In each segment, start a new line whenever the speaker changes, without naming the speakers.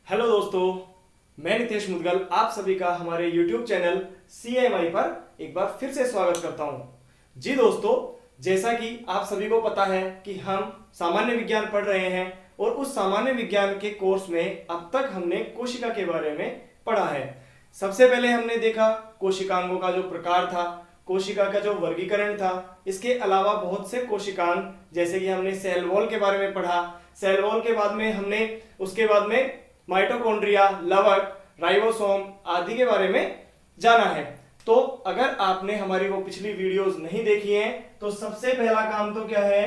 Hello दोस्तों, मैं नितेश मुदगल आप सभी का हमारे YouTube चैनल CMI पर एक बार फिर से स्वागत करता हूं। जी दोस्तों, जैसा कि आप सभी को पता है कि हम सामान्य विज्ञान पढ़ रहे हैं और उस सामान्य विज्ञान के कोर्स में अब तक हमने कोशिका के बारे में पढ़ा है। सबसे पहले हमने देखा कोशिकांगों का जो प्रकार था, कोशिका का जो वर्गीकरण था, इसके अलावा बहुत से कोशिकांग जैसे कि हमने सेल वॉल के बारे में पढ़ा। सेल वॉल के बाद में हमने उसके बाद में माइटोकॉन्ड्रिया, लवक, राइबोसोम आदि के बारे में जाना है। तो अगर आपने हमारी वो पिछली वीडियोस नहीं देखी हैं तो सबसे पहला काम तो क्या है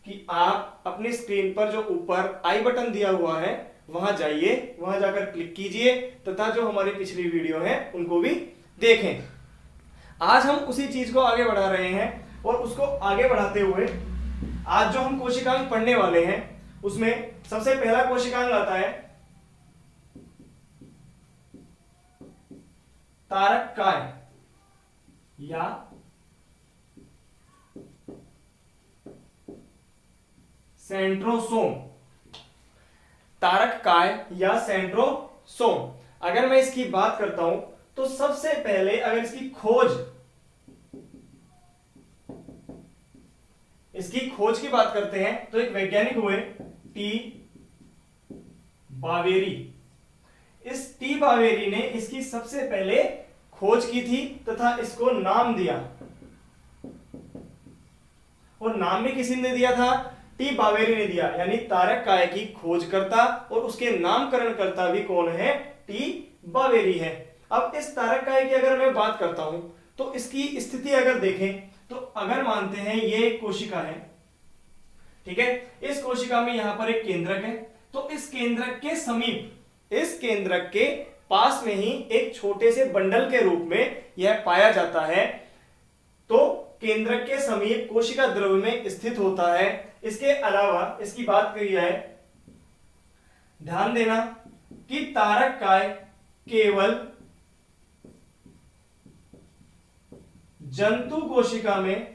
कि आप अपनी स्क्रीन पर जो ऊपर आई बटन दिया हुआ है वहां जाइए, वहां जाकर क्लिक कीजिए तथा जो हमारी पिछली वीडियो है उनको भी देखें। आज हम उसी चीज को आगे बढ़ा रहे हैं और उसको आगे बढ़ाते हुए आज जो हम कोशिकांग पढ़ने वाले हैं उसमें सबसे पहला कोशिकांग आता है तारककाय या सेंट्रोसोम। तारककाय या सेंट्रोसोम, अगर मैं इसकी बात करता हूं तो सबसे पहले अगर इसकी खोज की बात करते हैं तो एक वैज्ञानिक हुए टी बावेरी। इस टी बावेरी ने इसकी सबसे पहले खोज की थी तथा इसको नाम दिया, और नाम भी किसी ने दिया था? टी बावेरी ने दिया। यानी तारककाय की खोजकर्ता और उसके नामकरणकर्ता भी कौन है? टी बावेरी है। अब इस तारककाय की अगर मैं बात करता हूं तो इसकी स्थिति अगर देखें तो अगर मानते हैं ये एक कोशिका है, ठीक है, इस कोशिका में यहां पर एक केंद्रक है, तो इस केंद्रक के समीप, इस केंद्रक के पास में ही एक छोटे से बंडल के रूप में यह पाया जाता है। तो केंद्रक के समीप कोशिका द्रव्य में स्थित होता है। इसके अलावा इसकी बात करी जाए, ध्यान देना कि तारककाय केवल जंतु कोशिका में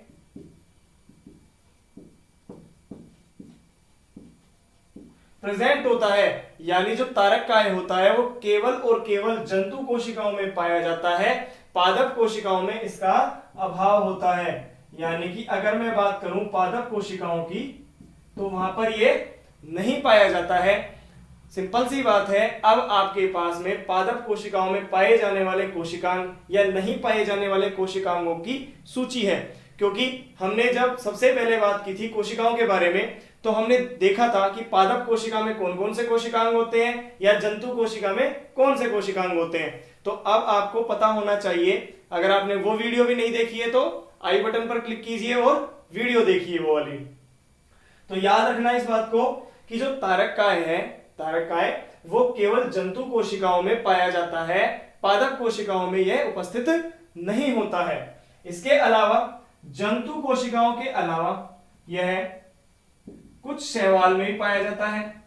प्रेजेंट होता है। यानी जो तारककाय होता है वो केवल और केवल जंतु कोशिकाओं में पाया जाता है, पादप कोशिकाओं में इसका अभाव होता है। यानी कि अगर मैं बात करूं पादप कोशिकाओं की तो वहां पर ये नहीं पाया जाता है। सिंपल सी बात है, अब आपके पास में पादप कोशिकाओं में पाए जाने वाले कोशिकांग या नहीं पाए जाने वाले कोशिकांगों की सूची है। क्योंकि हमने जब सबसे पहले बात की थी कोशिकाओं के बारे में तो हमने देखा था कि पादप कोशिका में कौन कौन से कोशिकांग होते हैं या जंतु कोशिका में कौन से कोशिकांग होते हैं। तो अब आपको पता होना चाहिए, अगर आपने वो वीडियो भी नहीं देखी है तो आई बटन पर क्लिक कीजिए और वीडियो देखिए वो वाली। तो याद रखना इस बात को कि जो तारककाय है, तारककाय वो केवल जंतु कोशिकाओं में पाया जाता है, पादप कोशिकाओं में यह उपस्थित नहीं होता है। इसके अलावा जंतु कोशिकाओं के अलावा यह कुछ शैवाल में भी पाया जाता है।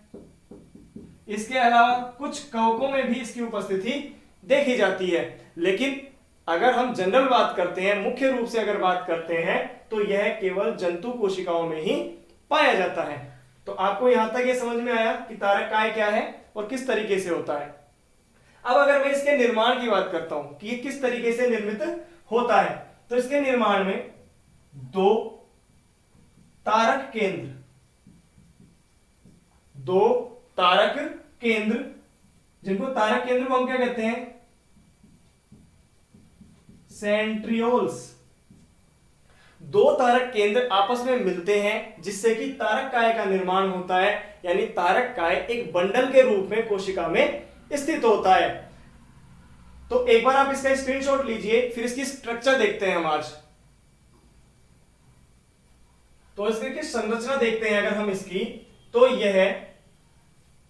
इसके अलावा कुछ कवकों में भी इसकी उपस्थिति देखी जाती है। लेकिन अगर हम जनरल बात करते हैं, मुख्य रूप से अगर बात करते हैं तो यह केवल जंतु कोशिकाओं में ही पाया जाता है। तो आपको यहां तक ये समझ में आया कि तारककाय क्या है और किस तरीके से होता है। अब अगर मैं इसके निर्माण की बात करता हूं कि ये किस तरीके से निर्मित होता है, तो इसके निर्माण में दो तारक केंद्र, जिनको तारक केंद्र को हम क्या कहते हैं? सेंट्रियोल्स। दो तारक केंद्र आपस में मिलते हैं जिससे कि तारककाय का निर्माण होता है। यानी तारककाय एक बंडल के रूप में कोशिका में स्थित होता है। तो एक बार आप इसका स्क्रीनशॉट लीजिए, फिर इसकी स्ट्रक्चर देखते हैं हम आज। तो इसकी संरचना देखते हैं अगर हम इसकी, तो यह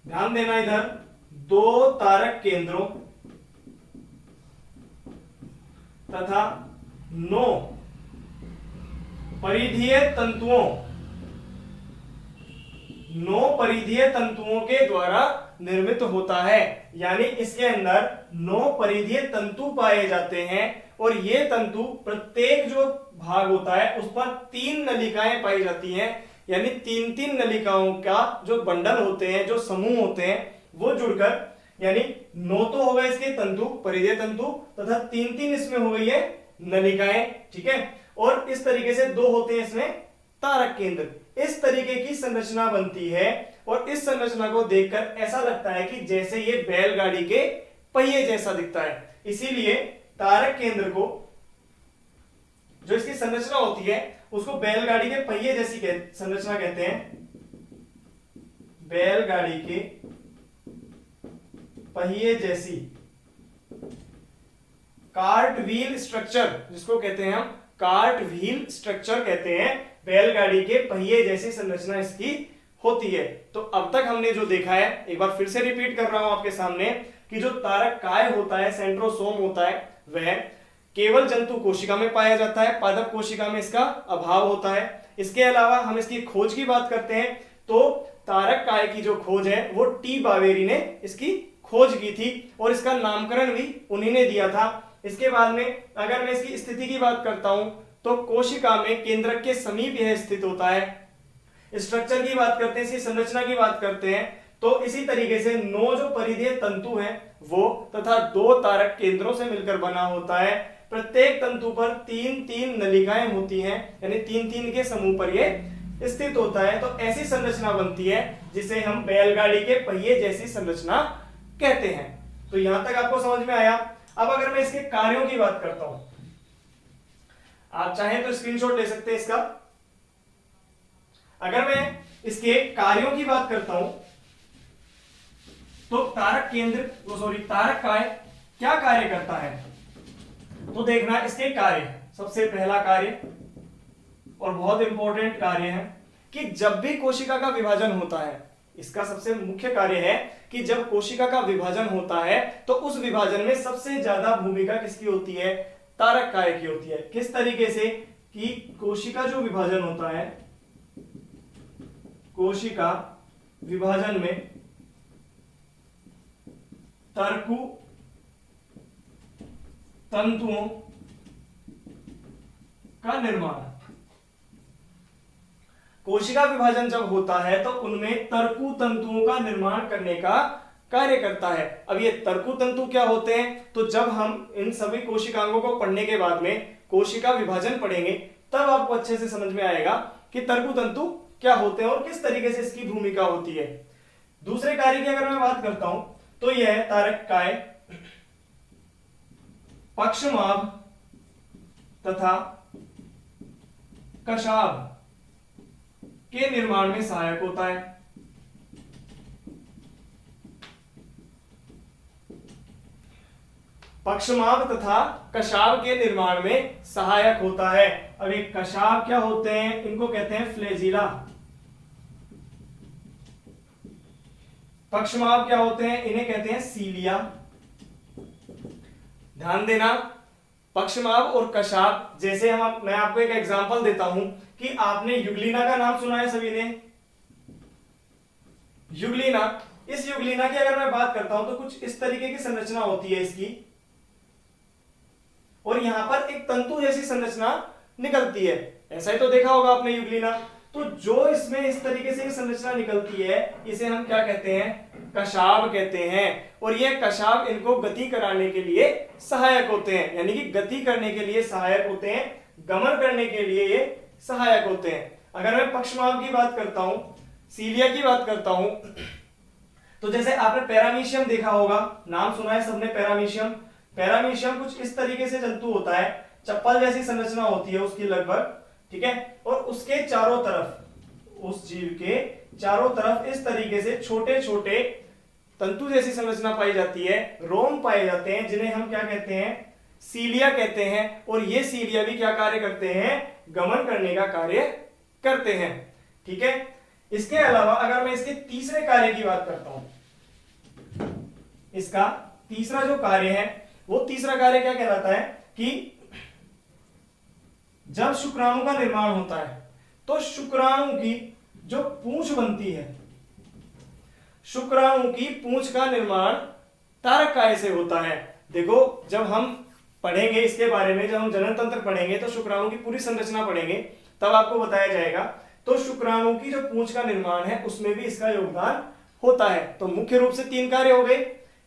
ध्यान देना, इधर दो तारक केंद्रों तथा 9 परिधीय तंतुओं के द्वारा निर्मित होता है। यानी इसके अंदर 9 परिधीय तंतु पाए जाते हैं और ये तंतु प्रत्येक जो भाग होता है उस पर 3 नलिकाएं पाई जाती हैं। यानी 3-3 नलिकाओं का जो बंडल होते हैं, जो समूह होते हैं, वो जुड़कर यानी 9 तो हो गए इसके तंतु, परिधीय तंतु, तथा 3 इसमें हो गई है नलिकाएं, ठीक है। और इस तरीके से 2 होते हैं इसमें तारक केंद्र। इस तरीके की संरचना बनती है और इस संरचना को देखकर ऐसा लगता है कि जैसे ये बैलगाड़ी के पहिए जैसा दिखता है। इसीलिए तारक केंद्र को, जो इसकी संरचना होती है, उसको बैलगाड़ी के पहिए जैसी संरचना कहते हैं। बैलगाड़ी के पहिए जैसी, कार्ट व्हील स्ट्रक्चर जिसको कहते हैं हम, कार्ट व्हील स्ट्रक्चर कहते हैं। बैलगाड़ी के पहिए जैसी संरचना इसकी होती है। तो अब तक हमने जो देखा है, एक बार फिर से रिपीट कर रहा हूं आपके सामने, कि जो तारक काय होता है, सेंट्रोसोम होता है, वह केवल जंतु कोशिका में पाया जाता है, पादप कोशिका में इसका अभाव होता है। इसके अलावा हम इसकी खोज की बात करते हैं तो तारक काय की जो खोज है वो टी बावेरी ने इसकी खोज की थी और इसका नामकरण भी उन्हीं ने दिया था। इसके बाद में अगर मैं इसकी स्थिति की बात करता हूं तो कोशिका में केंद्रक के समीप यह स्थित होता है। स्ट्रक्चर की बात करते हैं, इसकी संरचना की बात करते हैं तो इसी तरीके से 9 जो परिधीय तंतु हैं वो तथा 2 तारक केंद्रों से मिलकर बना होता है। प्रत्येक तंतु पर 3 नलिकाएं होती हैं, यानी 3 के समूह पर ये स्थित होता है। तो ऐसी संरचना बनती है जिसे हम बैलगाड़ी के पहिए जैसी संरचना कहते हैं। तो यहां तक आपको समझ में आया। अब अगर मैं इसके कार्यों की बात करता हूं, आप चाहें तो स्क्रीनशॉट ले सकते हैं इसका। अगर मैं इसके कार्यों की बात करता हूं तो तारक तारक काय क्या कार्य करता है, तो देखना इसके कार्य। सबसे पहला कार्य और बहुत इंपॉर्टेंट कार्य है कि जब भी कोशिका का विभाजन होता है, इसका सबसे मुख्य कार्य है कि जब कोशिका का विभाजन होता है तो उस विभाजन में सबसे ज्यादा भूमिका किसकी होती है, तारक काय की होती है। किस तरीके से कि कोशिका जो विभाजन होता है, कोशिका विभाजन में तरकु तंतुओं का निर्माण, कोशिका विभाजन जब होता है तो उनमें तरकु तंतुओं का निर्माण करने का कार्य करता है। अब ये तरकु तंतु क्या होते हैं, तो जब हम इन सभी कोशिकांगों को पढ़ने के बाद में कोशिका विभाजन पढ़ेंगे तब आपको अच्छे से समझ में आएगा कि तरकु तंतु क्या होते हैं और किस तरीके से इसकी भूमिका होती है। दूसरे कार्य की अगर मैं बात करता हूं तो यह है तारक काय पक्षमाभ तथा कशाभ के निर्माण में सहायक होता है। पक्षमाभ तथा कशाभ के निर्माण में सहायक होता है। अब ये कशाभ क्या होते हैं, इनको कहते हैं फ्लैजिला। पक्षमाभ क्या होते हैं, इन्हें कहते हैं सीलिया। ध्यान देना, पक्षमाभ और कशाभ, जैसे मैं आपको एक एग्जांपल देता हूं कि आपने युगलिना का नाम सुना है सभी ने। युगलिना, इस युगलिना की अगर मैं बात करता हूं तो कुछ इस तरीके की संरचना होती है इसकी, और यहां पर एक तंतु जैसी संरचना निकलती है। ऐसा ही तो देखा होगा आपने युगलिना। तो जो इसमें इस तरीके से संरचना निकलती है इसे हम क्या कहते हैं, कशाभ कहते हैं। और यह कशाभ इनको गति कराने के लिए सहायक होते हैं, यानी कि गति करने के लिए सहायक होते हैं, गमन करने के लिए ये सहायक होते हैं। अगर मैं पक्षमाभ की बात करता हूं, सीलिया की बात करता हूं, तो जैसे आपने पैरामीशियम देखा होगा, नाम सुना है सबने पैरामीशियम। पैरामीशियम कुछ इस तरीके से जंतु होता है, चप्पल जैसी संरचना होती है उसकी लगभग, ठीक है। और उसके चारों तरफ, उस जीव के चारों तरफ इस तरीके से छोटे छोटे तंतु जैसी संरचना पाई जाती है, रोम पाए जाते हैं, जिन्हें हम क्या कहते हैं, सीलिया कहते हैं। और ये सीलिया भी क्या कार्य करते हैं, गमन करने का कार्य करते हैं, ठीक है। इसके अलावा अगर मैं इसके तीसरे कार्य की बात करता हूं, इसका तीसरा जो कार्य है वो तीसरा कार्य क्या कहलाता है कि जब शुक्राणु का निर्माण होता है तो शुक्राणु की जो पूंछ बनती है, शुक्राणु की पूंछ का निर्माण तारक काय से होता है। देखो जब हम पढ़ेंगे इसके बारे में, जब हम जनन तंत्र पढ़ेंगे तो शुक्राणु की पूरी संरचना पढ़ेंगे तब आपको बताया जाएगा। तो शुक्राणु की जो पूंछ का निर्माण है उसमें भी इसका योगदान होता है। तो मुख्य रूप से 3 कार्य हो गए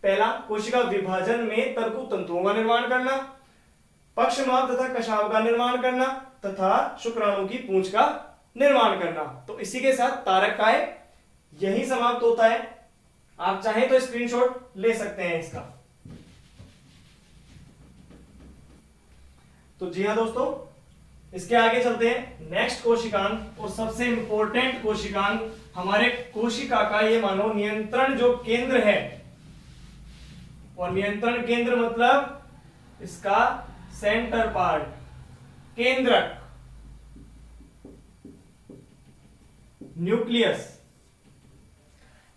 पहला, कोशिका विभाजन में तरकु तंतुओं का निर्माण करना, पक्षमाप तथा कशाव का निर्माण करना तथा शुक्राणु की पूंछ का निर्माण करना। तो इसी के साथ तारक काय यही समाप्त होता है। आप चाहें तो स्क्रीनशॉट ले सकते हैं इसका। तो जी हाँ दोस्तों, इसके आगे चलते हैं। नेक्स्ट कोशिकांग और सबसे इंपॉर्टेंट कोशिकांग हमारे कोशिका का, ये मानो नियंत्रण जो केंद्र है, और नियंत्रण केंद्र मतलब इसका सेंटर पार्ट, केंद्रक, न्यूक्लियस,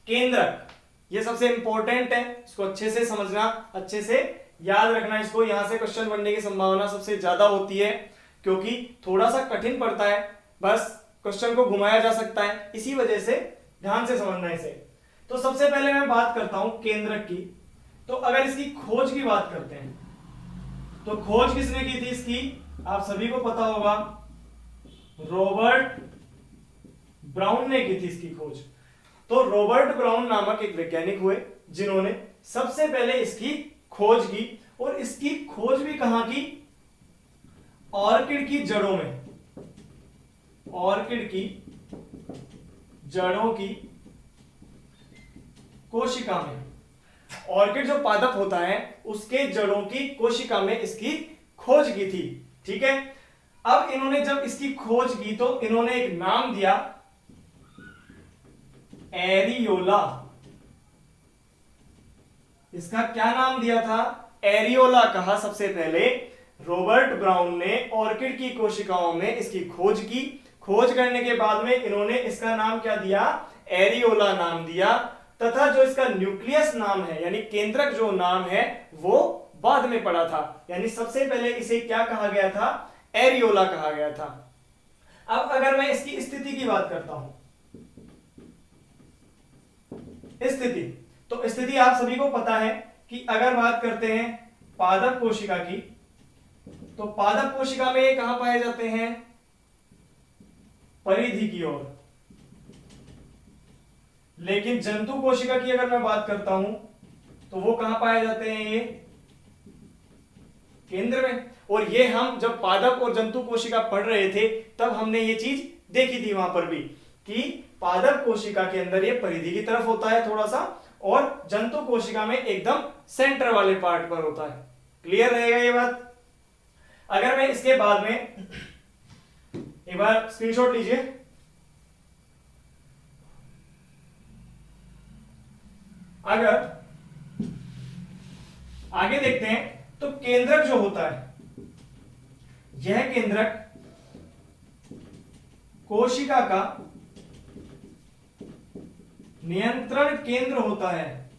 केंद्रक, ये सबसे इंपॉर्टेंट है। इसको अच्छे से समझना, अच्छे से याद रखना। इसको यहां से क्वेश्चन बनने की संभावना सबसे ज्यादा होती है, क्योंकि थोड़ा सा कठिन पड़ता है, बस क्वेश्चन को घुमाया जा सकता है, इसी वजह से ध्यान से समझना इसे। तो सबसे पहले मैं बात करता हूं केंद्रक की। तो अगर इसकी खोज की बात करते हैं, तो खोज किसने की थी इसकी, आप सभी को पता होगा, रॉबर्ट ब्राउन ने की थी इसकी खोज। तो रॉबर्ट ब्राउन नामक एक वैज्ञानिक हुए जिन्होंने सबसे पहले इसकी खोज की, और इसकी खोज भी कहां की, ऑर्किड की जड़ों में, ऑर्किड की जड़ों की कोशिका में। ऑर्किड जो पादप होता है उसके जड़ों की कोशिका में इसकी खोज की थी। ठीक है, अब इन्होंने जब इसकी खोज की तो इन्होंने एक नाम दिया, एरियोला। इसका क्या नाम दिया था, एरियोला कहा सबसे पहले। रॉबर्ट ब्राउन ने ऑर्किड की कोशिकाओं में इसकी खोज की। खोज करने के बाद में इन्होंने इसका नाम क्या दिया, एरियोला नाम दिया, तथा जो इसका न्यूक्लियस नाम है, यानी केंद्रक जो नाम है, वो बाद में पड़ा था। यानी सबसे पहले इसे क्या कहा गया था, एरियोला कहा गया था। अब अगर मैं इसकी स्थिति की बात करता हूं, स्थिति, तो स्थिति आप सभी को पता है कि अगर बात करते हैं पादप कोशिका की, तो पादप कोशिका में ये कहां पाए जाते हैं, परिधि की ओर। लेकिन जंतु कोशिका की अगर मैं बात करता हूं तो वो कहां पाए जाते हैं, ये केंद्र में। और ये हम जब पादप और जंतु कोशिका पढ़ रहे थे तब हमने ये चीज देखी थी वहां पर भी, कि पादप कोशिका के अंदर ये परिधि की तरफ होता है थोड़ा सा, और जंतु कोशिका में एकदम सेंटर वाले पार्ट पर होता है। क्लियर रहेगा ये बात। अगर मैं इसके बाद में एक बार स्क्रीनशॉट लीजिए, अगर आगे देखते हैं तो केंद्रक जो होता है, यह केंद्रक कोशिका का नियंत्रण केंद्र होता है।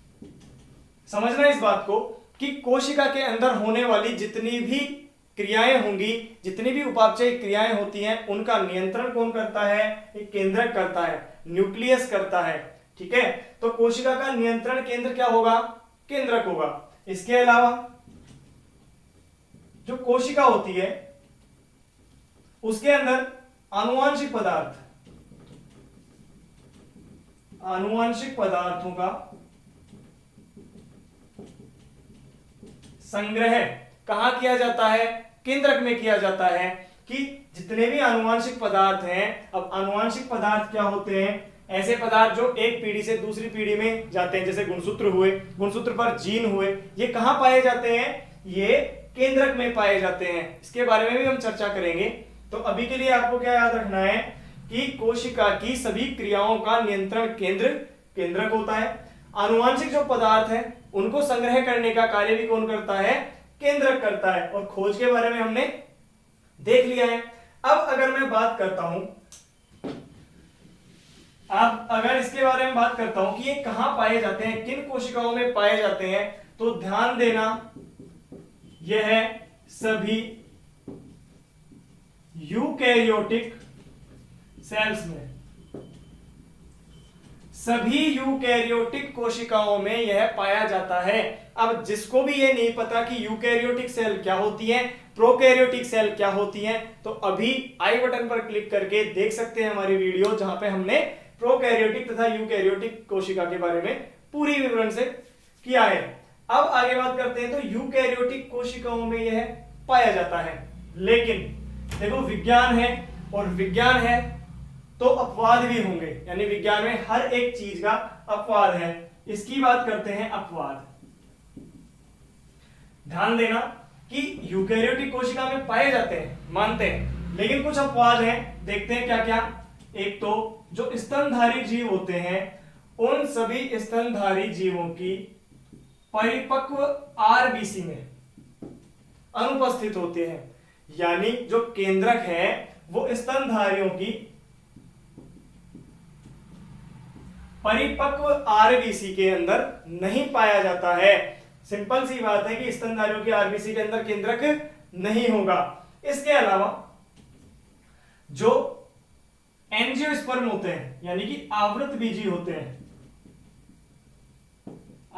समझना इस बात को कि कोशिका के अंदर होने वाली जितनी भी क्रियाएं होंगी, जितनी भी उपापचयी क्रियाएं होती हैं, उनका नियंत्रण कौन करता है, एक केंद्रक करता है, न्यूक्लियस करता है। ठीक है, तो कोशिका का नियंत्रण केंद्र क्या होगा, केंद्रक होगा। इसके अलावा जो कोशिका होती है उसके अंदर आनुवांशिक पदार्थ, आनुवांशिक पदार्थों का संग्रह कहां किया जाता है, केंद्रक में किया जाता है। कि जितने भी आनुवांशिक पदार्थ हैं, अब आनुवांशिक पदार्थ क्या होते हैं, ऐसे पदार्थ जो एक पीढ़ी से दूसरी पीढ़ी में जाते हैं, जैसे गुणसूत्र हुए, गुणसूत्र पर जीन हुए, ये कहां पाए जाते हैं, ये केंद्रक में पाए जाते हैं। इसके बारे में भी हम चर्चा करेंगे। तो अभी के लिए आपको क्या याद रखना है कि कोशिका की सभी क्रियाओं का नियंत्रण केंद्र केंद्रक होता है। आनुवांशिक जो पदार्थ है उनको संग्रह करने का कार्य भी कौन करता है, केंद्रक करता है। और खोज के बारे में हमने देख लिया है। अब अगर मैं बात करता हूं, अब अगर इसके बारे में बात करता हूं कि ये कहां पाए जाते हैं, किन कोशिकाओं में पाए जाते हैं, तो ध्यान देना यह सभी यूकैरियोटिक सेल्स में, सभी यूकैरियोटिक कोशिकाओं में यह पाया जाता है। अब जिसको भी ये नहीं पता कि यूकैरियोटिक सेल क्या होती है, प्रोकैरियोटिक सेल क्या होती है, तो अभी आई बटन पर क्लिक करके देख सकते हैं हमारी वीडियो, जहां पे हमने प्रोकैरियोटिक तथा यूकैरियोटिक कोशिका के बारे में पूरी विवरण से किया है। अब आगे बात करते हैं, तो यूकैरियोटिक कोशिकाओं में यह पाया जाता है। लेकिन देखो विज्ञान है, और विज्ञान है तो अपवाद भी होंगे, यानी विज्ञान में हर एक चीज का अपवाद है। इसकी बात करते हैं अपवाद। ध्यान देना कि यूकैरियोटिक कोशिका में पाए जाते हैं, मानते हैं, लेकिन कुछ अपवाद हैं। देखते हैं क्या क्या। एक तो जो स्तनधारी जीव होते हैं, उन सभी स्तनधारी जीवों की परिपक्व आरबीसी में अनुपस्थित होते हैं, यानी जो केंद्रक है वो स्तनधारियों की परिपक्व आरबीसी के अंदर नहीं पाया जाता है। सिंपल सी बात है कि स्तनधारियों की आरबीसी के अंदर केंद्रक नहीं होगा। इसके अलावा जो एंजियोस्पर्म होते हैं, यानी कि आवृत बीजी होते हैं,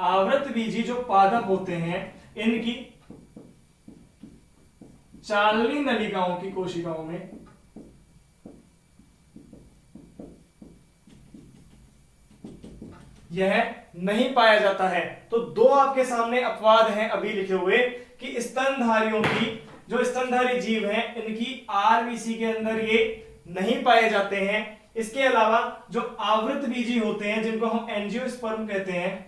आवृत बीजी जो पादप होते हैं, इनकी चालनी नलिकाओं की कोशिकाओं में यह नहीं पाया जाता है। तो दो आपके सामने अपवाद हैं अभी लिखे हुए कि स्तनधारियों की, जो स्तनधारी जीव हैं, इनकी आरबीसी के अंदर ये नहीं पाए जाते हैं। इसके अलावा जो आवृत बीजी होते हैं, जिनको हम एंजियोस्पर्म कहते हैं,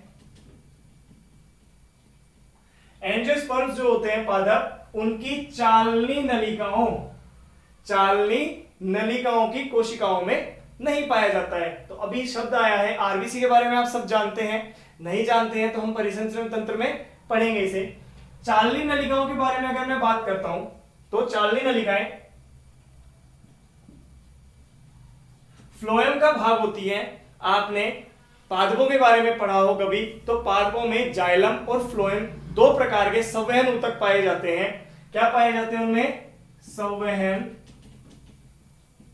एंजियोस्पर्म्स जो होते हैं पादप, उनकी चालनी नलिकाओं की कोशिकाओं में नहीं पाया जाता है। तो अभी शब्द आया है आरबीसी के बारे में, आप सब जानते हैं, नहीं जानते हैं तो हम परिसंचरण तंत्र में पढ़ेंगे इसे। चालनी नलिकाओं के बारे में अगर मैं बात करता हूं, तो चालनी नलिकाएं फ्लोएम का भाग होती है। आपने पादपों के बारे में पढ़ा हो कभी, तो पादपों में जाइलम और फ्लोएम दो प्रकार के संवहन ऊतक पाए जाते हैं। क्या पाए जाते हैं उनमें? संवहन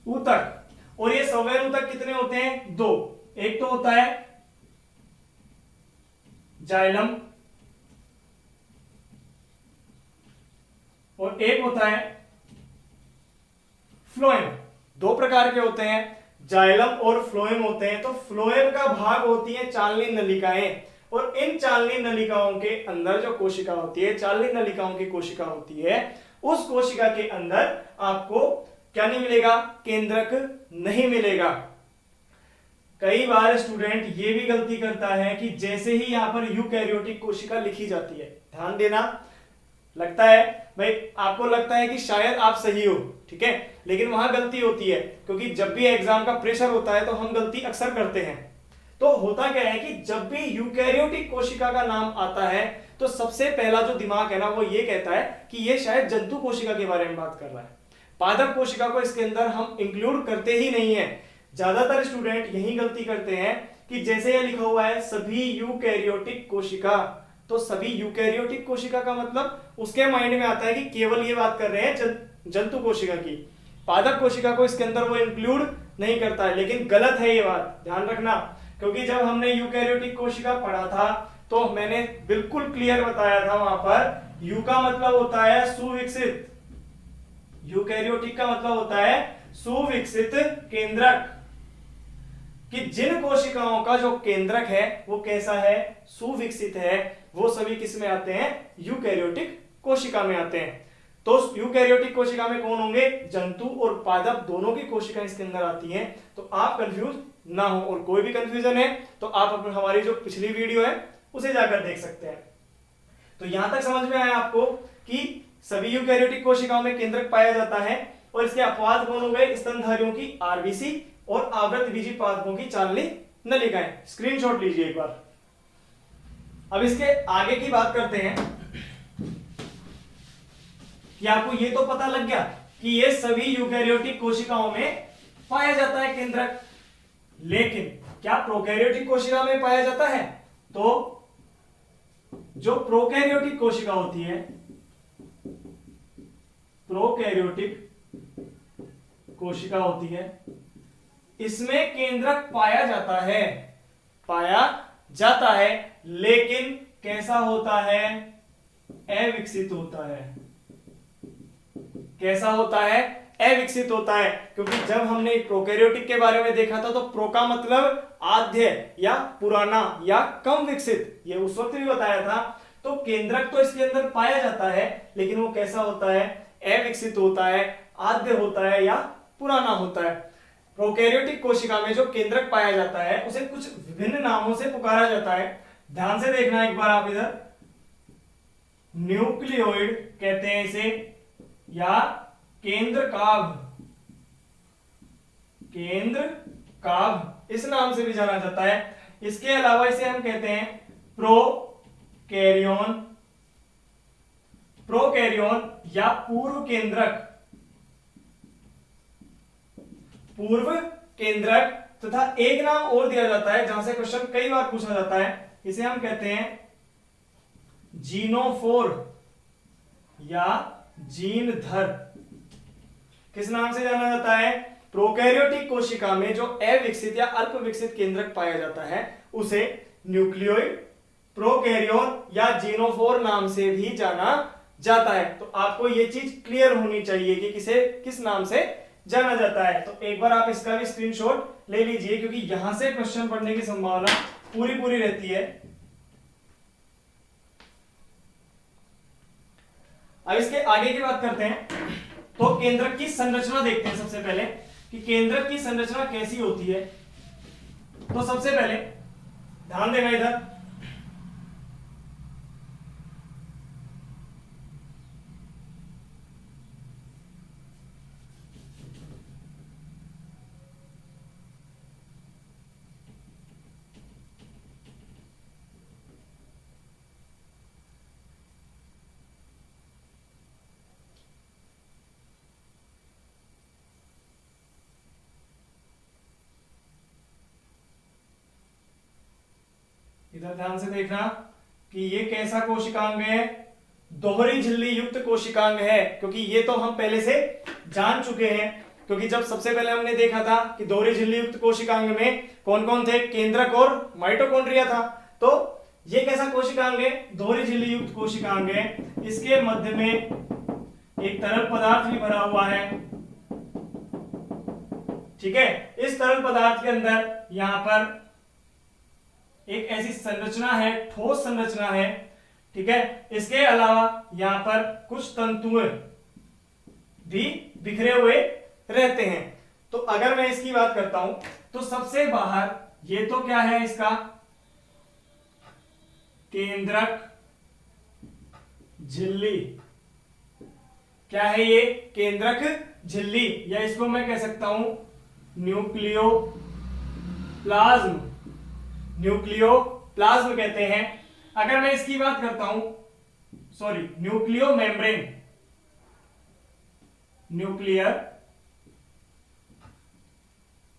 ऊतक। और ये संवहन ऊतक कितने होते हैं? दो। एक तो होता है जाइलम और एक होता है फ्लोएम। दो प्रकार के होते हैं, जाइलम और फ्लोएम होते हैं। तो फ्लोएम का भाग होती है चालनी नलिकाएं, और इन चालनी नलिकाओं के अंदर जो कोशिका होती है, चालनी नलिकाओं की कोशिका होती है, उस कोशिका के अंदर आपको क्या नहीं मिलेगा? केंद्रक नहीं मिलेगा। कई बार स्टूडेंट ये भी गलती करता है कि जैसे ही यहां पर यूकैरियोटिक कोशिका लिखी जाती है, ध्यान देना, लगता है भाई, आपको लगता है कि शायद आप सही हो, ठीक है, लेकिन वहां गलती होती है, क्योंकि जब भी एग्जाम का प्रेशर होता है तो हम गलती अक्सर करते हैं। तो होता क्या है कि जब भी यूकैरियोटिक कोशिका का नाम आता है, तो सबसे पहला जो दिमाग है ना, वो ये कहता है कि ये शायद जंतु कोशिका के बारे में बात कर रहा है। पादप कोशिका को इसके अंदर हम इंक्लूड करते ही नहीं है। ज्यादातर स्टूडेंट यही गलती करते हैं कि जैसे ये लिखा हुआ है सभी यूकैरियोटिक कोशिका, तो सभी यूकैरियोटिक कोशिका का मतलब उसके माइंड में आता है कि केवल ये बात कर रहे हैं जंतु कोशिका की। पादप कोशिका को इसके अंदर वो इंक्लूड नहीं करता है, लेकिन गलत है ये बात, ध्यान रखना। क्योंकि जब हमने यूकैरियोटिक कोशिका पढ़ा था तो मैंने बिल्कुल क्लियर बताया था वहां पर, यू का मतलब होता है सुविकसित, यूकैरियोटिक का मतलब होता है सुविकसित केंद्रक, कि जिन कोशिकाओं का जो केंद्रक है वो कैसा है? सुविकसित है। वो सभी किस में आते हैं? यूकैरियोटिक कोशिका में आते हैं। तो यूकैरियोटिक कोशिका में कौन होंगे? जंतु और पादप दोनों की कोशिका इसके अंदर आती हैं। तो आप कंफ्यूज ना हो, और कोई भी कंफ्यूजन है तो आप हमारी जो पिछली वीडियो है उसे जाकर देख सकते हैं। तो यहां तक समझ में आया आपको कि सभी यूकैरियोटिक कोशिकाओं में केंद्रक पाया जाता है, और इसके अपवाद कौन हो गए? स्तनधारियों की आरबीसी और आवृत बीजी पादपों की चालनी नलिकाएं। स्क्रीनशॉट लीजिए एक बार। अब इसके आगे की बात करते हैं कि आपको ये तो पता लग गया कि ये सभी यूकैरियोटिक कोशिकाओं में पाया जाता है केंद्रक, लेकिन क्या प्रोकैरियोटिक कोशिका में पाया जाता है? तो जो प्रोकैरियोटिक कोशिका होती है, प्रोकैरियोटिक कोशिका होती है, इसमें केंद्रक पाया जाता है, लेकिन कैसा होता है? अविकसित होता है। कैसा होता है? अविकसित होता है, क्योंकि जब हमने प्रोकैरियोटिक के बारे में देखा था तो प्रो का मतलब आद्य या पुराना या कम विकसित, ये उस वक्त भी बताया था। तो केंद्रक तो इसके अंदर पाया जाता है, लेकिन वो कैसा होता है, अविकसित होता है, आद्य होता है या पुराना होता है। प्रोकैरियोटिक कोशिका में जो केंद्रक पाया जाता है उसे कुछ विभिन्न नामों से पुकारा जाता है। ध्यान से देखना एक बार आप इधर, न्यूक्लियोइड कहते हैं इसे, या केंद्रकाभ, केंद्रकाभ इस नाम से भी जाना जाता है। इसके अलावा इसे हम कहते हैं प्रोकैरियोन, प्रोकैरियोन या पूर्व केंद्रक, पूर्व केंद्रक। तथा एक नाम और दिया जाता है जहां से क्वेश्चन कई बार पूछा जाता है, इसे हम कहते हैं जीनोफोर या जीनधर। किस नाम से जाना जाता है, प्रोकैरियोटिक कोशिका में जो अविकसित या अल्प विकसित केंद्रक पाया जाता है उसे न्यूक्लियोइड, प्रोकैरियोन या जीनोफोर नाम से भी जाना जाता है। तो आपको यह चीज क्लियर होनी चाहिए कि किसे किस नाम से जाना जाता है। तो एक बार आप इसका भी स्क्रीनशॉट ले लीजिए, क्योंकि यहां से क्वेश्चन पढ़ने की संभावना पूरी रहती है। अब इसके आगे की बात करते हैं, तो केंद्रक की संरचना देखते हैं सबसे पहले कि केंद्रक की संरचना कैसी होती है। तो सबसे पहले ध्यान देना इधर, इधर ध्यान से देखना कि ये कैसा कोशिकांग है, दोहरी झिल्ली युक्त कोशिकांग है, क्योंकि ये तो हम पहले से जान चुके हैं। क्योंकि जब सबसे पहले हमने देखा था कि दोहरी झिल्ली युक्त कोशिकांग में कौन कौन थे, केंद्रक और माइटोकॉन्ड्रिया था। तो ये कैसा कोशिकांग है, दोहरी झिल्ली युक्त कोशिकांग है। इसके मध्य में एक तरल पदार्थ भी भरा हुआ है, ठीक है। इस तरल पदार्थ के अंदर यहां पर एक ऐसी संरचना है, ठोस संरचना है, ठीक है। इसके अलावा यहां पर कुछ तंतु भी बिखरे हुए रहते हैं। तो अगर मैं इसकी बात करता हूं तो सबसे बाहर ये तो क्या है, इसका केंद्रक झिल्ली, क्या है ये, केंद्रक झिल्ली, या इसको मैं कह सकता हूं न्यूक्लियोप्लाज्म, न्यूक्लियोप्लाज्म कहते हैं। अगर मैं इसकी बात करता हूं, sorry, nucleo membrane, nuclear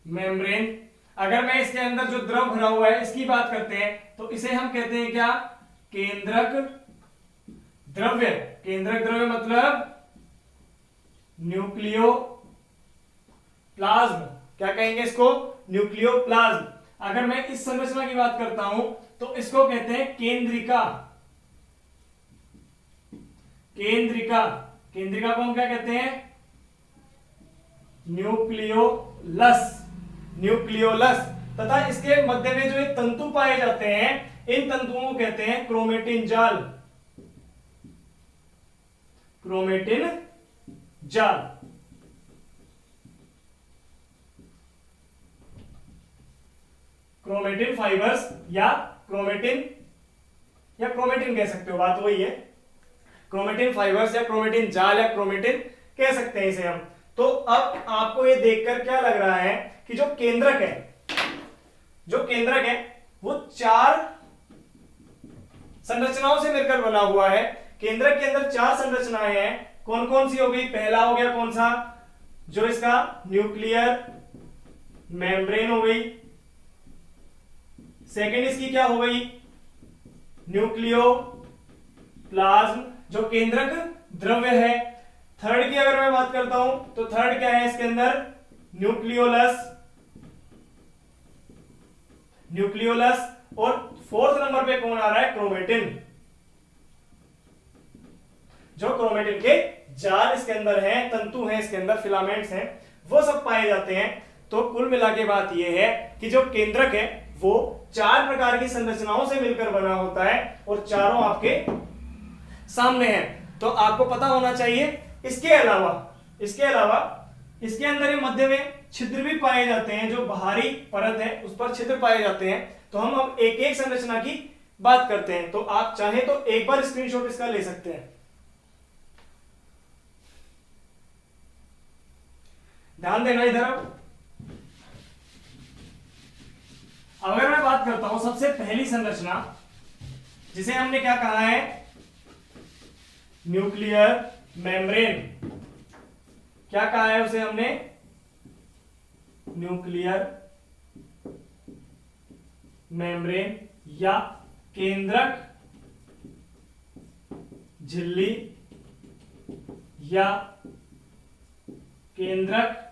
membrane. अगर मैं इसके अंदर जो द्रव भरा हुआ है इसकी बात करते हैं तो इसे हम कहते हैं क्या, केंद्रक द्रव्य। केंद्रक द्रव्य मतलब न्यूक्लियोप्लाज्म, क्या कहेंगे इसको, न्यूक्लियोप्लाज्म। अगर मैं इस संरचना की बात करता हूं तो इसको कहते हैं केंद्रिका, केंद्रिका। केंद्रिका को हम क्या कहते हैं, न्यूक्लियोलस, न्यूक्लियोलस। तथा इसके मध्य में जो ये तंतु पाए जाते हैं इन तंतुओं को कहते हैं क्रोमेटिन जाल, क्रोमेटिन जाल। क्रोमेटिन फाइबर्स या क्रोमेटिन कह सकते हो, बात वही है। क्रोमेटिन फाइबर्स या क्रोमेटिन जाल या क्रोमेटिन कह सकते हैं इसे हम। तो अब आपको ये देखकर क्या लग रहा है कि जो केंद्रक है वो 4 संरचनाओं से मिलकर बना हुआ है। केंद्रक के अंदर 4 संरचनाएं हैं। कौन कौन सी हो गई, पहला हो गया कौन सा, जो इसका न्यूक्लियर मेम्ब्रेन हो गई। सेकेंड इसकी क्या हो गई, न्यूक्लियोप्लाज्म, जो केंद्रक द्रव्य है। थर्ड की अगर मैं बात करता हूं तो थर्ड क्या है इसके अंदर, न्यूक्लियोलस। और फोर्थ नंबर पे कौन आ रहा है, क्रोमेटिन, जो क्रोमेटिन के जाल इसके अंदर है, तंतु है इसके अंदर, फिलामेंट्स हैं, वो सब पाए जाते हैं। तो कुल मिला के बात यह है कि जो केंद्रक है वो 4 प्रकार की संरचनाओं से मिलकर बना होता है और चारों आपके सामने हैं। तो आपको पता होना चाहिए। इसके अलावा इसके अंदर ही मध्य में छिद्र भी पाए जाते हैं, जो बाहरी परत है उस पर छिद्र पाए जाते हैं। तो हम अब एक एक संरचना की बात करते हैं। तो आप चाहें तो एक बार स्क्रीनशॉट इसका ले सकते हैं। ध्यान देना इधर। अब अगर मैं बात करता हूं सबसे पहली संरचना, जिसे हमने क्या कहा है, न्यूक्लियर मेम्ब्रेन। क्या कहा है उसे हमने? न्यूक्लियर मेम्ब्रेन या केंद्रक झिल्ली या केंद्रक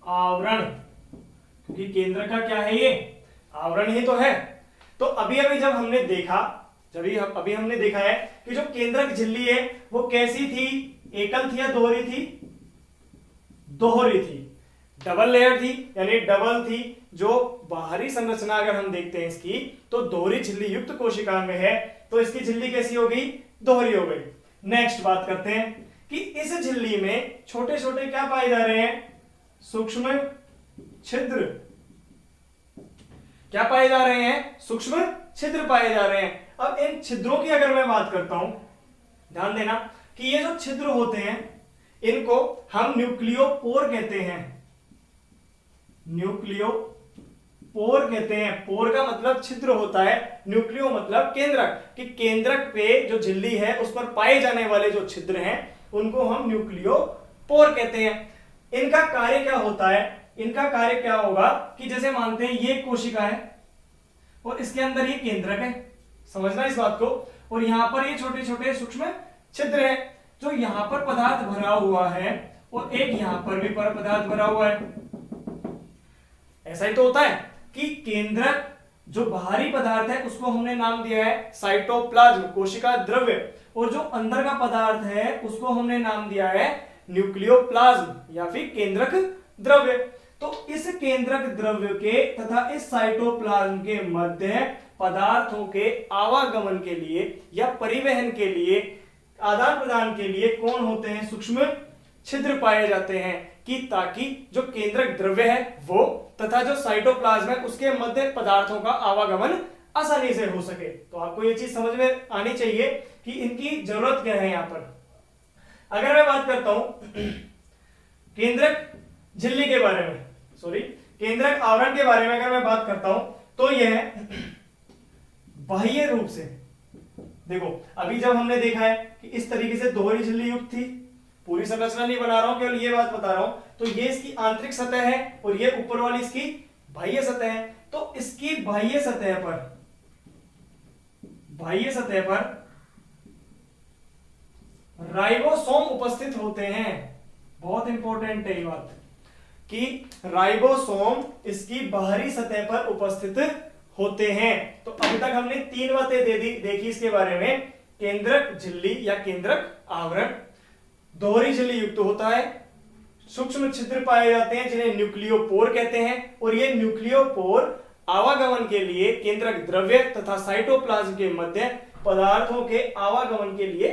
आवरण, क्योंकि केंद्र का क्या है, ये आवरण ही तो है। तो अभी जब हमने देखा, अभी हमने देखा है कि जो केंद्रक झिल्ली है वो कैसी थी, एकल थी या दोहरी थी? दोहरी थी, डबल लेयर थी, यानी डबल थी। जो बाहरी संरचना अगर हम देखते हैं इसकी, तो दोहरी झिल्ली युक्त कोशिकांग है, तो इसकी झिल्ली कैसी हो गई? दोहरी हो गई। नेक्स्ट बात करते हैं कि इस झिल्ली में छोटे छोटे क्या पाए जा रहे हैं? सूक्ष्म छिद्र। क्या पाए जा रहे हैं? सूक्ष्म छिद्र पाए जा रहे हैं। अब इन छिद्रों की अगर मैं बात करता हूं, ध्यान देना कि ये जो छिद्र होते हैं इनको हम न्यूक्लियोपोर कहते हैं। न्यूक्लियोपोर कहते हैं। पोर का मतलब छिद्र होता है, न्यूक्लियो मतलब केंद्रक, कि केंद्रक पे जो झिल्ली है उस पर पाए जाने वाले जो छिद्र हैं उनको हम न्यूक्लियोपोर कहते हैं। इनका कार्य क्या होता है? इनका कार्य क्या होगा कि जैसे मानते हैं ये कोशिका है और इसके अंदर ये केंद्रक है, समझना इस बात को, और यहां पर ये छोटे छोटे सूक्ष्म छिद्र है। जो यहां पर पदार्थ भरा हुआ है और एक यहां पर भी पदार्थ भरा हुआ है। ऐसा ही तो होता है कि केंद्रक जो बाहरी पदार्थ है उसको हमने नाम दिया है साइटोप्लाज्म, कोशिका द्रव्य, और जो अंदर का पदार्थ है उसको हमने नाम दिया है न्यूक्लियोप्लाज्म या फिर केंद्रक द्रव्य। तो इस केंद्रक द्रव्य के तथा इस साइटोप्लाज्म के मध्य पदार्थों के आवागमन के लिए या परिवहन के लिए, आदान प्रदान के लिए कौन होते हैं? सूक्ष्म छिद्र पाए जाते हैं, कि ताकि जो केंद्रक द्रव्य है वो तथा जो साइटोप्लाज्म है उसके मध्य पदार्थों का आवागमन आसानी से हो सके। तो आपको ये चीज समझ में आनी चाहिए कि इनकी जरूरत क्या है। यहां पर अगर मैं बात करता हूं केंद्रक झिल्ली के बारे में, केंद्रक आवरण के बारे में अगर मैं बात करता हूं, तो यह बाह्य रूप से, देखो अभी जब हमने देखा है कि इस तरीके से दोहरी झिल्ली युक्त थी, पूरी संरचना नहीं बना रहा हूं, केवल ये बात बता रहा हूं, तो ये इसकी आंतरिक सतह है और ये ऊपर वाली इसकी बाह्य सतह है। तो इसकी बाह्य सतह पर राइबोसोम उपस्थित होते हैं। बहुत इंपॉर्टेंट है ये बात कि राइबोसोम इसकी बाहरी सतह पर उपस्थित होते हैं। तो अभी तक हमने 3 बातें देखी इसके बारे में। केंद्रक झिल्ली या केंद्रक आवरण दोहरी झिल्ली युक्त होता है, सूक्ष्म छिद्र पाए जाते हैं जिन्हें न्यूक्लियोपोर कहते हैं, और ये न्यूक्लियोपोर आवागमन के लिए केंद्रक द्रव्य तथा साइटोप्लाज्म के मध्य पदार्थों के आवागमन के लिए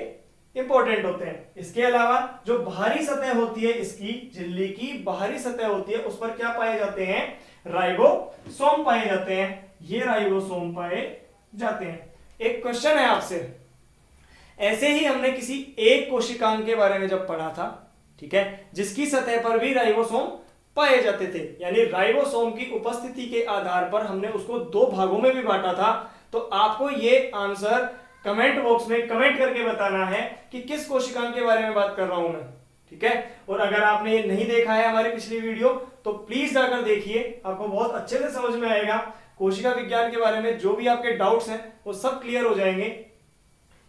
इंपॉर्टेंट होते हैं। इसके अलावा जो बाहरी सतह होती है, इसकी झिल्ली की बाहरी सतह होती है, उस पर क्या पाए जाते हैं? राइबोसोम पाए जाते हैं। ये राइबोसोम पाए जाते हैं। एक क्वेश्चन है आपसे, ऐसे ही हमने किसी एक कोशिकांग के बारे में जब पढ़ा था, ठीक है, जिसकी सतह पर भी राइबोसोम पाए जाते थे, यानी राइबोसोम की उपस्थिति के आधार पर हमने उसको 2 भागों में भी बांटा था। तो आपको ये आंसर कमेंट बॉक्स में कमेंट करके बताना है कि किस कोशिकांग के बारे में बात कर रहा हूं मैं, ठीक है। और अगर आपने ये नहीं देखा है हमारी पिछली वीडियो, तो प्लीज जाकर देखिए, आपको बहुत अच्छे से समझ में आएगा। कोशिका विज्ञान के बारे में जो भी आपके डाउट्स हैं वो सब क्लियर हो जाएंगे।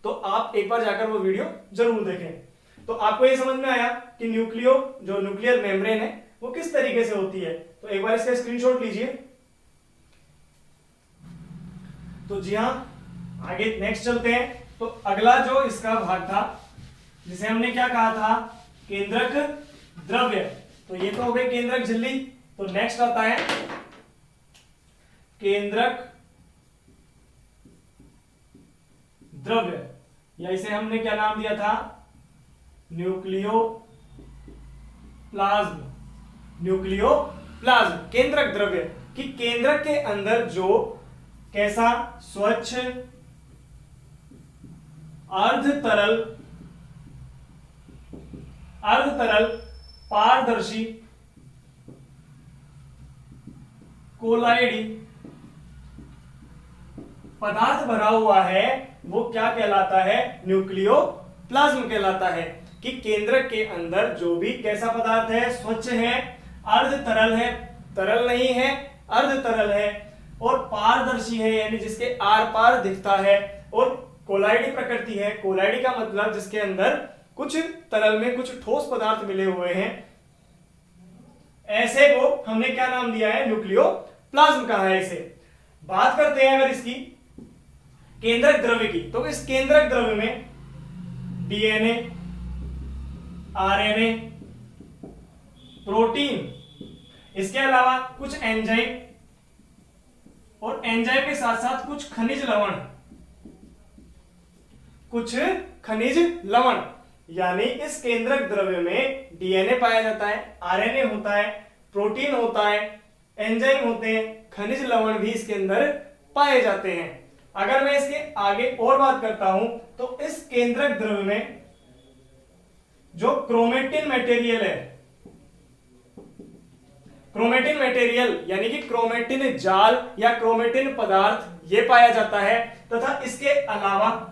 तो आप एक बार जाकर वो वीडियो जरूर देखें। तो आपको ये समझ में आया कि न्यूक्लियर मेम्ब्रेन है वो किस तरीके से होती है। तो एक बार इसका स्क्रीनशॉट लीजिए। तो जी हाँ, आगे नेक्स्ट चलते हैं। तो अगला जो इसका भाग था जिसे हमने क्या कहा था, केंद्रक द्रव्य। तो ये तो हो गई केंद्रक झिल्ली। तो नेक्स्ट आता है केंद्रक द्रव्य, या इसे हमने क्या नाम दिया था, न्यूक्लियोप्लाज्म। न्यूक्लियोप्लाज्म केंद्रक द्रव्य कि केंद्रक के अंदर जो कैसा स्वच्छ अर्ध तरल पारदर्शी कोलाइडी पदार्थ भरा हुआ है, वो क्या कहलाता है, न्यूक्लियोप्लाज्म कहलाता है। कि केंद्रक के अंदर जो भी कैसा पदार्थ है, स्वच्छ है, अर्ध तरल है, तरल नहीं है, अर्ध तरल है, और पारदर्शी है, यानी जिसके आर पार दिखता है, और कोलाइडी प्रकृति है। कोलाइडी का मतलब जिसके अंदर कुछ तरल में कुछ ठोस पदार्थ मिले हुए हैं, ऐसे को हमने क्या नाम दिया है, न्यूक्लियोप्लाज्म कहा है इसे। बात करते हैं अगर इसकी केंद्रक द्रव्य की, तो इस केंद्रक द्रव्य में डीएनए, आरएनए, प्रोटीन, इसके अलावा कुछ एंजाइम, और एंजाइम के साथ साथ कुछ खनिज लवण, यानी इस केंद्रक द्रव्य में डीएनए पाया जाता है, आरएनए होता है, प्रोटीन होता है, एंजाइम होते हैं, खनिज लवण भी इसके अंदर पाए जाते हैं। अगर मैं इसके आगे और बात करता हूं तो इस केंद्रक द्रव्य में जो क्रोमेटिन मटेरियल है, क्रोमेटिन मटेरियल यानी कि क्रोमेटिन जाल या क्रोमेटिन पदार्थ ये पाया जाता है, तथा इसके अलावा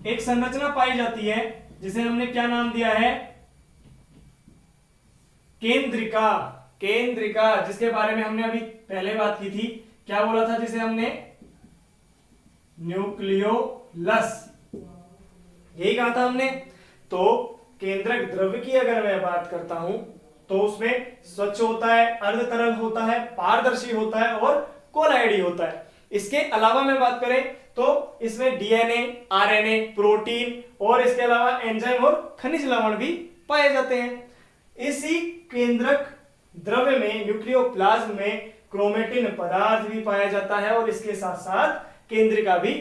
एक संरचना पाई जाती है जिसे हमने क्या नाम दिया है, केंद्रिका। केंद्रिका जिसके बारे में हमने अभी पहले बात की थी, क्या बोला था जिसे हमने, न्यूक्लियोलस, यही कहा था हमने। तो केंद्रक द्रव्य की अगर मैं बात करता हूं तो उसमें स्वच्छ होता है, अर्ध तरल होता है, पारदर्शी होता है, और कोलाइडी होता है। इसके अलावा में बात करें तो इसमें डीएनए, आरएनए, प्रोटीन, और इसके अलावा एंजाइम और खनिज लवण भी पाए जाते हैं। इसी केंद्रक द्रव्य में, न्यूक्लियोप्लाज्म में, क्रोमेटिन पदार्थ भी पाया जाता है, और इसके साथ साथ केंद्रिका भी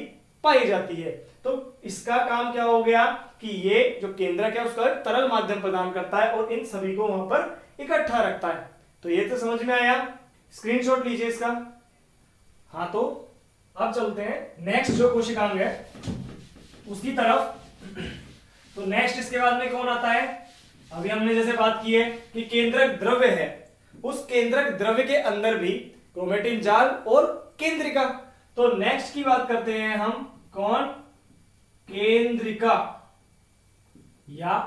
पाई जाती है। तो इसका काम क्या हो गया कि ये जो केंद्रक है उसका तरल माध्यम प्रदान करता है और इन सभी को वहां पर इकट्ठा रखता है। तो ये तो समझ में आया, स्क्रीनशॉट लीजिए इसका। हाँ, तो अब चलते हैं नेक्स्ट जो कोशिकांग है उसकी तरफ। तो नेक्स्ट इसके बाद में कौन आता है, अभी हमने जैसे बात की है कि केंद्रक द्रव्य है, उस केंद्रक द्रव्य के अंदर भी क्रोमेटिन जाल और केंद्रिका। तो नेक्स्ट की बात करते हैं हम, कौन, केंद्रिका, या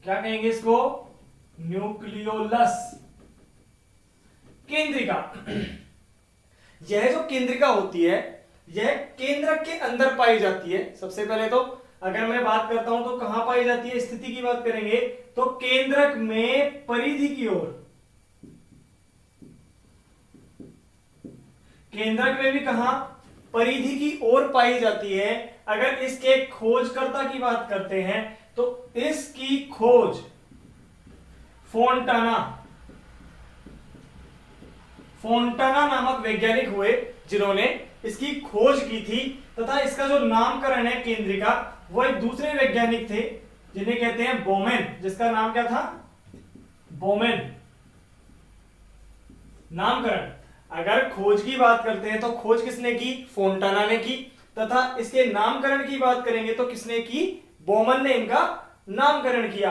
क्या कहेंगे इसको, न्यूक्लियोलस। केंद्रिका, यह जो केंद्रिका होती है यह केंद्रक के अंदर पाई जाती है। सबसे पहले तो अगर मैं बात करता हूं तो कहां पाई जाती है, स्थिति की बात करेंगे तो केंद्रक में परिधि की ओर, केंद्रक में भी कहां, परिधि की ओर पाई जाती है। अगर इसके खोजकर्ता की बात करते हैं तो इसकी खोज फोंटाना नामक वैज्ञानिक हुए जिन्होंने इसकी खोज की थी, तथा इसका जो नामकरण है केंद्रिका, वो एक दूसरे वैज्ञानिक थे जिन्हें कहते हैं बोमेन, जिसका नाम क्या था, बोमेन। नामकरण, अगर खोज की बात करते हैं तो खोज किसने की, फोंटाना ने की, तथा इसके नामकरण की बात करेंगे तो किसने की, बोमन ने इनका नामकरण किया।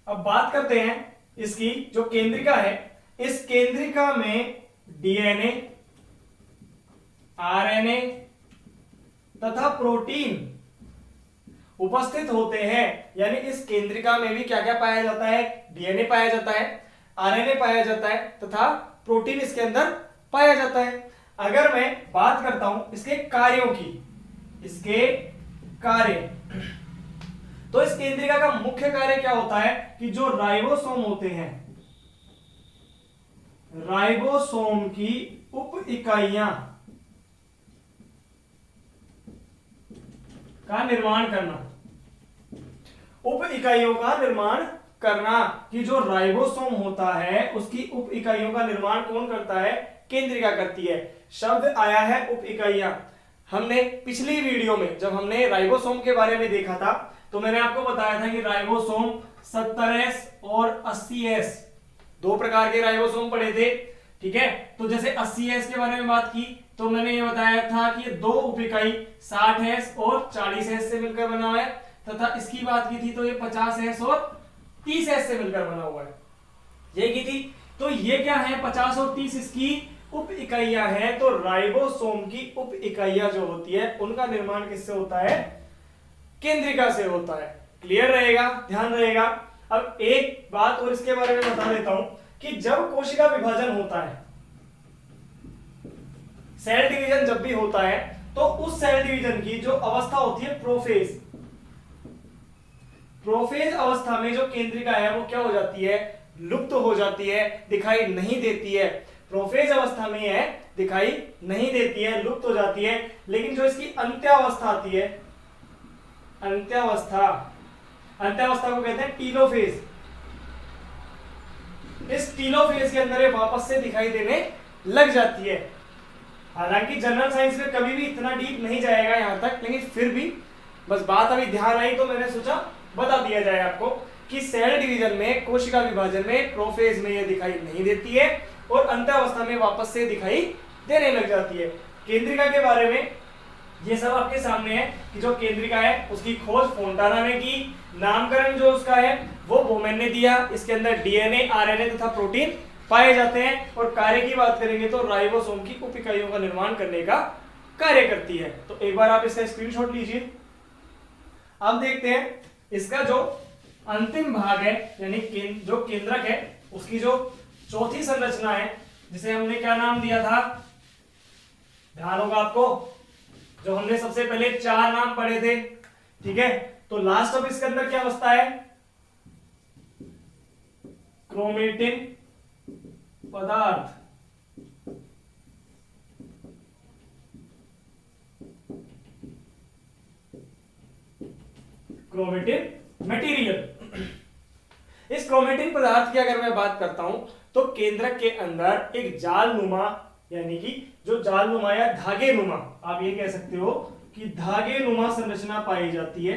अब बात करते हैं इसकी जो केंद्रिका है, इस केंद्रिका में डीएनए, आरएनए तथा प्रोटीन उपस्थित होते हैं। यानी इस केंद्रिका में भी क्या क्या पाया जाता है, डीएनए पाया जाता है, आरएनए पाया जाता है, तथा प्रोटीन इसके अंदर पाया जाता है। अगर मैं बात करता हूं इसके कार्यों की, इसके कार्य, तो इस केंद्रिका का मुख्य कार्य क्या होता है कि जो राइबोसोम होते हैं, राइबोसोम की उप इकाइयां का निर्माण करना, उप इकाइयों का निर्माण करना। कि जो राइबोसोम होता है उसकी उप इकाइयों का निर्माण कौन करता है? केंद्रिका करती है। शब्द आया है उप इकाइयां। हमने पिछली वीडियो में जब हमने राइबोसोम के बारे में देखा था तो मैंने आपको बताया था कि राइबोसोम 70S और 80S, दो प्रकार के राइबोसोम पढ़े थे। ठीक है, तो जैसे 80S के बारे में बात की तो मैंने ये बताया था कि ये दो उप इकाई 60S और 40S से मिलकर बना हुआ है, तथा इसकी बात की थी तो ये 50S और 30S से मिलकर बना हुआ है, ये की थी। तो ये क्या है, 50 और 30 इसकी उप इकाइयां हैं। तो राइबोसोम की उप इकाइयां जो होती है उनका निर्माण किससे होता है? केंद्रिका से होता है। क्लियर रहेगा, ध्यान रहेगा। अब एक बात और इसके बारे में बता देता हूं कि जब कोशिका विभाजन होता है, सेल डिवीजन जब भी होता है, तो उस सेल डिवीजन की जो अवस्था होती है प्रोफेज, प्रोफेज अवस्था में जो केंद्रिका है वो क्या हो जाती है? लुप्त हो जाती है, दिखाई नहीं देती है। प्रोफेज अवस्था में है, दिखाई नहीं देती है, लुप्त हो जाती है। लेकिन जो इसकी अंत्यावस्था आती है, अंत्यावस्था, अंत्यावस्था को कहते हैं टीलोफेज। इस टीलोफेज के अंदर ये वापस से दिखाई देने लग जाती है। हालांकि जनरल साइंस में कभी भी इतना डीप नहीं जाएगा यहां तक, लेकिन फिर भी बस बात अभी ध्यान आई तो मैंने सोचा बता दिया जाए आपको कि सेल डिवीजन में, कोशिका विभाजन में प्रोफेज में ये दिखाई नहीं देती है और अंत्यावस्था में वापस से दिखाई देने लग जाती है। केंद्रिका के बारे में ये सब आपके सामने है कि जो केंद्रिका है उसकी खोज फोंटाना ने की, नामकरण जो उसका है वो बोमेन ने दिया। इसके अंदर डीएनए, आरएनए तथा प्रोटीन पाए जाते हैं। और कार्य की बात करेंगे तो राइबोसोम की उप इकाइयों का निर्माण करने का कार्य करती है। तो एक बार आप इसका स्क्रीनशॉट लीजिए। अब देखते हैं इसका जो अंतिम भाग है, यानी जो केंद्रक है, उसकी जो चौथी संरचना है, जिसे हमने क्या नाम दिया था? ध्यान होगा आपको, जो हमने सबसे पहले 4 नाम पढ़े थे। ठीक है, तो लास्ट ऑफ इसके अंदर क्या अवस्था है? क्रोमेटिन पदार्थ। Chromatin material. इस क्रोमेटिन पदार्थ की अगर मैं बात करता हूं तो केंद्रक के अंदर एक जालनुमा, यानी कि जो जालनुमा या धागेनुमा, आप ये कह सकते हो कि धागेनुमा संरचना पाई जाती है,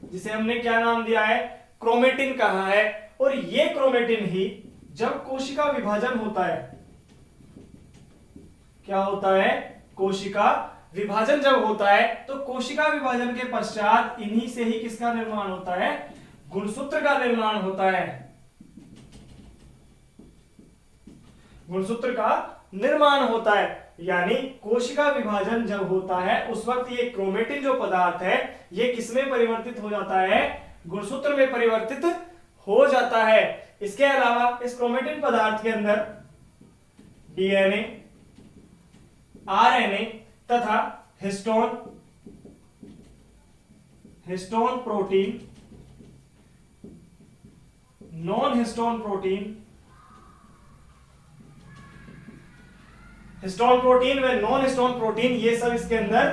जिसे हमने क्या नाम दिया है? क्रोमेटिन कहा है। और ये क्रोमेटिन ही जब कोशिका विभाजन होता है, क्या होता है? कोशिका विभाजन जब होता है तो कोशिका विभाजन के पश्चात इन्हीं से ही किसका निर्माण होता है? गुणसूत्र का निर्माण होता है। गुणसूत्र का निर्माण होता है। यानी कोशिका विभाजन जब होता है उस वक्त ये क्रोमेटिन जो पदार्थ है ये किसमें परिवर्तित हो जाता है? गुणसूत्र में परिवर्तित हो जाता है। इसके अलावा इस क्रोमेटिन पदार्थ के अंदर डीएनए, आरएनए तथा histone protein, non histone protein, histone protein व नॉन हिस्टोन प्रोटीन, ये सब इसके अंदर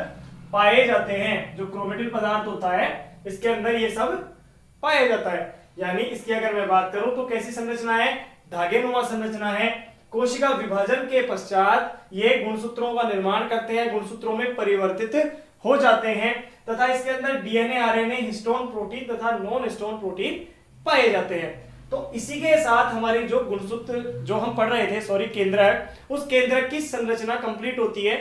पाए जाते हैं। जो क्रोमेटिन पदार्थ होता है इसके अंदर ये सब पाया जाता है। यानी इसकी अगर मैं बात करूं तो कैसी संरचना है? धागेनुमा संरचना है। कोशिका विभाजन के पश्चात ये गुणसूत्रों का निर्माण करते हैं, गुणसूत्रों में परिवर्तित हो जाते हैं तथा इसके अंदर डीएनए, आरएनए, हिस्टोन प्रोटीन तथा नॉन हिस्टोन प्रोटीन पाए जाते हैं। तो इसी के साथ हमारी जो गुणसूत्र जो हम पढ़ रहे थे, सॉरी केंद्रक, उस केंद्रक की संरचना कंप्लीट होती है।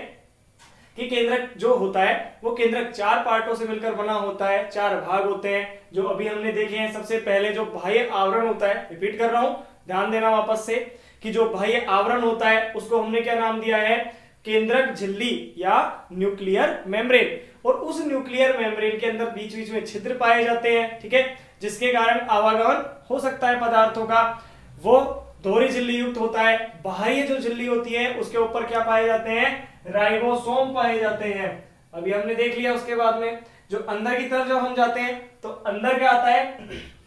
कि केंद्रक जो होता है वो केंद्रक 4 पार्टों से मिलकर बना होता है, 4 भाग होते हैं जो अभी हमने देखे हैं। सबसे पहले जो बाह्य आवरण होता है, रिपीट कर रहा हूं, ध्यान देना वापस से, कि जो बाह्य आवरण होता है उसको हमने क्या नाम दिया है? केंद्रक झिल्ली या न्यूक्लियर मेम्ब्रेन। और उस न्यूक्लियर मेम्ब्रेन के अंदर बीच बीच में छिद्र पाए जाते हैं, ठीक है, जिसके कारण आवागमन हो सकता है पदार्थों का। वो दोहरी झिल्ली युक्त होता है। बाह्य जो झिल्ली होती है उसके ऊपर क्या पाए जाते हैं? राइबोसोम पाए जाते हैं। अभी हमने देख लिया। उसके बाद में जो अंदर की तरफ जब हम जाते हैं तो अंदर क्या आता है?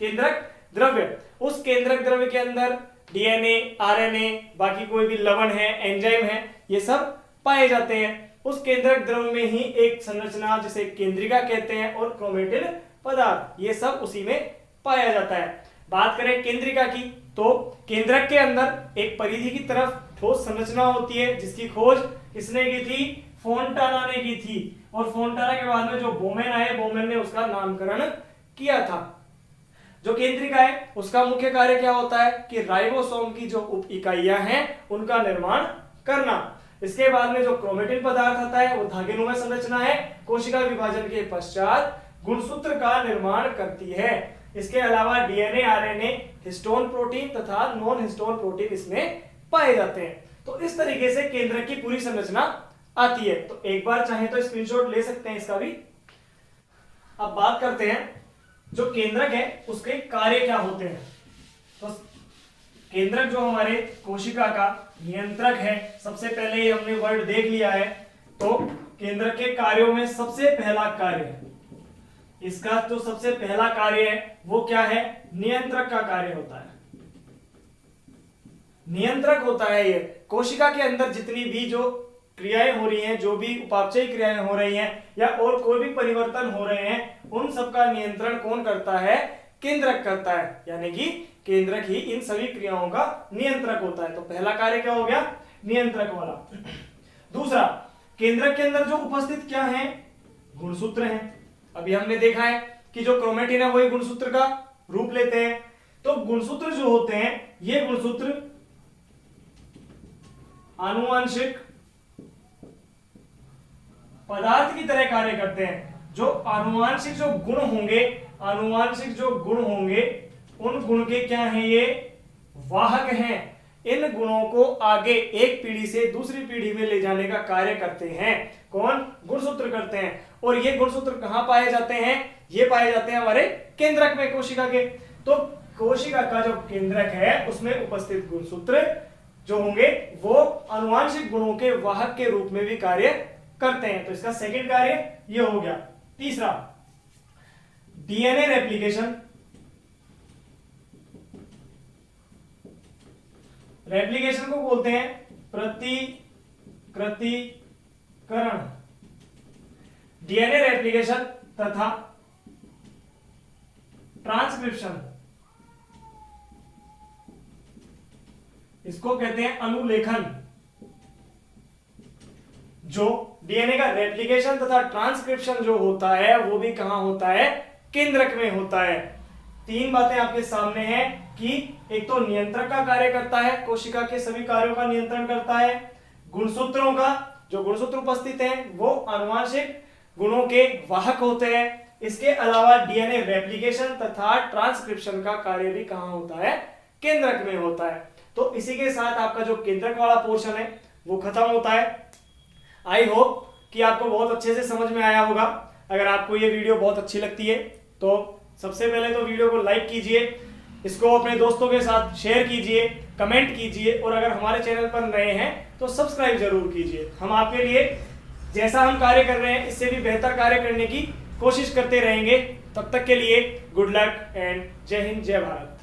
केंद्रक द्रव्य। उस केंद्रक द्रव्य के अंदर डीएनए, आरएनए, बाकी कोई भी लवण है, एंजाइम है, ये सब पाए जाते हैं। उस केंद्रक द्रव्य में ही एक संरचना जिसे केंद्रिका कहते हैं और क्रोमेटिन पदार्थ, ये सब उसी में पाया जाता है। बात करें केंद्रिका की, तो केंद्रक के अंदर एक परिधि की तरफ ठोस संरचना होती है जिसकी खोज किसने की थी? फोंटाना ने की थी। और फोंटाना के बाद में जो बोमेन आए, बोमेन ने उसका नामकरण किया था। जो केंद्रिका है उसका मुख्य कार्य क्या होता है कि राइबोसोम की जो उप इकाइयां हैं उनका निर्माण करना। इसके बाद में जो क्रोमेटिन पदार्थ आता है वो धागेनुमा संरचना है, कोशिका विभाजन के पश्चात गुणसूत्र का निर्माण करती है। इसके अलावा डीएनए, आरएनए, हिस्टोन प्रोटीन तथा नॉन हिस्टोन प्रोटीन इसमें पाए जाते हैं। तो इस तरीके से केंद्रक की पूरी संरचना आती है। तो एक बार चाहे तो स्क्रीनशॉट ले सकते हैं इसका भी। अब बात करते हैं जो केंद्रक है उसके कार्य क्या होते हैं। तो केंद्रक जो हमारे कोशिका का नियंत्रक है, सबसे पहले ही हमने वर्ड देख लिया है। तो केंद्रक के कार्यों में सबसे पहला कार्य, इसका जो सबसे पहला कार्य है वो क्या है? नियंत्रक का कार्य होता है। नियंत्रक होता है ये कोशिका के अंदर जितनी भी जो क्रियाएं हो रही हैं, जो भी उपापचयी क्रियाएं हो रही हैं या और कोई भी परिवर्तन हो रहे हैं, उन सब का नियंत्रण कौन करता है? केंद्रक करता है। यानी कि केंद्रक ही इन सभी क्रियाओं का नियंत्रक होता है। तो पहला कार्य क्या हो गया? नियंत्रक वाला। दूसरा, केंद्रक के अंदर जो उपस्थित क्या है? गुणसूत्र हैं। अभी हमने देखा है कि जो क्रोमेटिन है वही गुणसूत्र का रूप लेते हैं। तो गुणसूत्र जो होते हैं ये गुणसूत्र आनुवंशिक पदार्थ की तरह कार्य करते हैं। जो आनुवंशिक जो गुण होंगे, आनुवंशिक जो गुण होंगे उन गुण के क्या हैं? ये वाहक हैं। इन गुणों को आगे एक पीढ़ी से दूसरी पीढ़ी में ले जाने का कार्य करते हैं। कौन? गुणसूत्र करते हैं। और ये गुणसूत्र कहां पाए जाते हैं? ये पाए जाते हैं हमारे केंद्रक में, कोशिका के। तो कोशिका का जो केंद्रक है उसमें उपस्थित गुणसूत्र जो होंगे वो आनुवंशिक गुणों के वाहक के रूप में भी कार्य करते हैं। तो इसका सेकंड कार्य ये हो गया। तीसरा, डीएनए रेप्लिकेशन। रेप्लिकेशन को बोलते हैं प्रतिकृतिकरण। डीएनए रेप्लिकेशन तथा ट्रांसक्रिप्शन, इसको कहते हैं अनुलेखन। जो डीएनए का रेप्लिकेशन तथा ट्रांसक्रिप्शन जो होता है वो भी कहां होता है? केंद्रक में होता है। तीन बातें आपके सामने हैं कि एक तो नियंत्रक का कार्य करता है, कोशिका के सभी कार्यों का नियंत्रण करता है। गुणसूत्रों का, जो गुणसूत्र उपस्थित हैं वो आनुवंशिक गुणों के वाहक होते हैं। इसके अलावा डीएनए रेप्लिकेशन तथा ट्रांसक्रिप्शन का कार्य भी कहां होता है? केंद्रक में होता है। तो इसी के साथ आपका जो केंद्रक वाला पोर्शन है वो खत्म होता है। आई होप कि आपको बहुत अच्छे से समझ में आया होगा। अगर आपको ये वीडियो बहुत अच्छी लगती है तो सबसे पहले तो वीडियो को लाइक कीजिए, इसको अपने दोस्तों के साथ शेयर कीजिए, कमेंट कीजिए और अगर हमारे चैनल पर नए हैं तो सब्सक्राइब जरूर कीजिए। हम आपके लिए जैसा हम कार्य कर रहे हैं इससे भी बेहतर कार्य करने की कोशिश करते रहेंगे। तब तक के लिए गुड लक एंड जय हिंद, जय भारत।